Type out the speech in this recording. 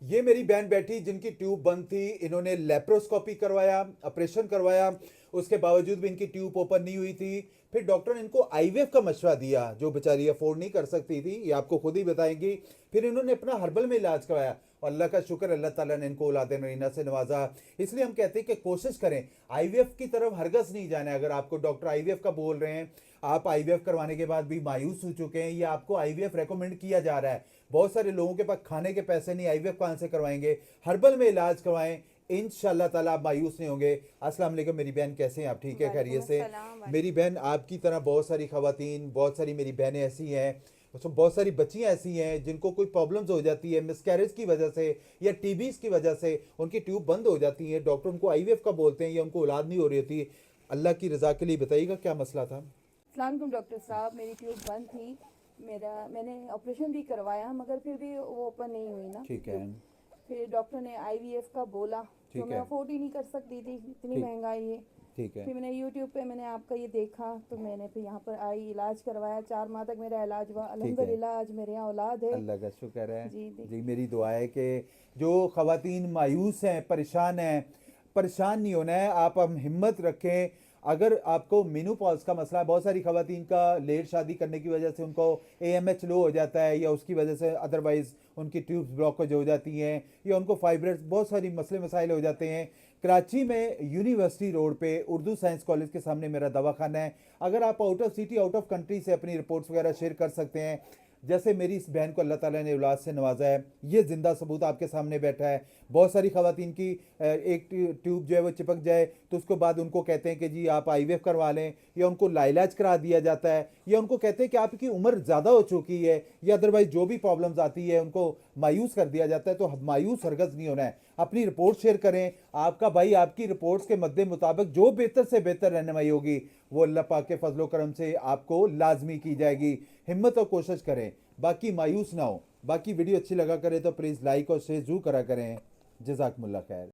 یہ میری بہن بیٹھی جن کی ٹیوب بند تھی، انہوں نے لیپروسکوپی کروایا، آپریشن کروایا، اس کے باوجود بھی ان کی ٹیوب اوپن نہیں ہوئی تھی. پھر ڈاکٹر نے ان کو آئی وی ایف کا مشورہ دیا جو بیچاری افورڈ نہیں کر سکتی تھی، یہ آپ کو خود ہی بتائیں گی. پھر انہوں نے اپنا ہربل میں علاج کروایا اور اللہ کا شکر اللہ تعالیٰ نے ان کو اولاد نرینہ سے نوازا. اس لیے ہم کہتے ہیں کہ کوشش کریں آئی وی ایف کی طرف ہرگز نہیں جانا ہے. اگر آپ کو ڈاکٹر آئی وی ایف کا بول رہے ہیں، آپ آئی وی ایف کروانے کے بعد بھی مایوس ہو چکے ہیں یا آپ کو آئی وی ایف ریکمنڈ کیا جا رہا ہے، بہت سارے لوگوں کے پاس کھانے کے پیسے نہیں، آئی وی ایف کہاں سے کروائیں گے؟ ہربل میں علاج کروائیں، انشاءاللہ تعالیٰ آپ مایوس نہیں ہوں گے. السلام علیکم میری بہن، کیسے ہیں آپ؟ ٹھیک ہے، وعلیکم خیریت سے؟ السلام میری وعلیکم بہن آپ کی طرح بہت ساری خواتین، بہت ساری میری بہنیں ایسی ہیں، بہت ساری بچیاں ایسی ہیں جن کو کوئی پرابلمز ہو جاتی ہے مس کیریج کی وجہ سے یا ٹی بیز کی وجہ سے، ان کی ٹیوب بند ہو جاتی ہیں، ڈاکٹر ان کو آئی وی ایف کا بولتے ہیں یا ان کو اولاد نہیں ہو رہی ہوتی. اللہ کی رضا کے لیے بتائیے گا کیا مسئلہ تھا؟ السلام علیکم ڈاکٹر صاحب. میری ٹیوب بند تھی، میں نے آپریشن بھی کروایا مگر پھر بھی وہ اوپن نہیں ہوئی نا ٹھیک ہے، ٹیوب. پھر ڈاکٹر نے آئی وی ایف کا بولا جو ٹھیک میں ہے، افورڈ ہی نہیں کر سکتی تھی، اتنی ٹھیک، مہنگائی ہے. ٹھیک ہے. پھر میں نے یوٹیوب پہ میں نے آپ کا یہ دیکھا تو میں نے پھر یہاں پر آئی، علاج کروایا. 4 ماہ تک میرا علاج ہوا، ٹھیک ہے، الحمدللہ آج میرے یہاں اولاد ہے. اللہ کا شکر ہے. جی جی جی میری دعا ہے کہ جو خواتین مایوس ہیں، پریشان ہیں، پریشان نہیں ہونا ہے. آپ ہم ہمت رکھیں. اگر آپ کو مینو پاز کا مسئلہ ہے، بہت ساری خواتین کا لیٹ شادی کرنے کی وجہ سے ان کو اے ایم ایچ لو ہو جاتا ہے یا اس کی وجہ سے ادروائز ان کی ٹیوبز بلاکج ہو جاتی ہیں یا ان کو فائبرس، بہت ساری مسئلے مسائل ہو جاتے ہیں. کراچی میں یونیورسٹی روڈ پہ اردو سائنس کالج کے سامنے میرا دواخانہ ہے. اگر آپ out of city, out of country سے اپنی رپورٹس وغیرہ شیئر کر سکتے ہیں. جیسے میری اس بہن کو اللہ تعالیٰ نے اولاد سے نوازا ہے، یہ زندہ ثبوت آپ کے سامنے بیٹھا ہے. بہت ساری خواتین کی ایک ٹیوب جو ہے وہ چپک جائے تو اس کو بعد ان کو کہتے ہیں کہ جی آپ آئی وی ایف کروا لیں، یا ان کو لاعلاج کرا دیا جاتا ہے، یا ان کو کہتے ہیں کہ آپ کی عمر زیادہ ہو چکی ہے، یا ادروائز جو بھی پرابلمز آتی ہے ان کو مایوس کر دیا جاتا ہے. تو مایوس ہرگز نہیں ہونا ہے. اپنی رپورٹ شیئر کریں. آپ کا بھائی آپ کی رپورٹس کے مد مطابق جو بہتر سے بہتر رہنمائی ہوگی وہ اللہ پاک کے فضل و کرم سے آپ کو لازمی کی جائے گی. ہمت اور کوشش کریں، باقی مایوس نہ ہو. باقی ویڈیو اچھی لگا کرے تو پلیز لائک اور شیئر ضرور کرا کریں. جزاکم اللہ خیر.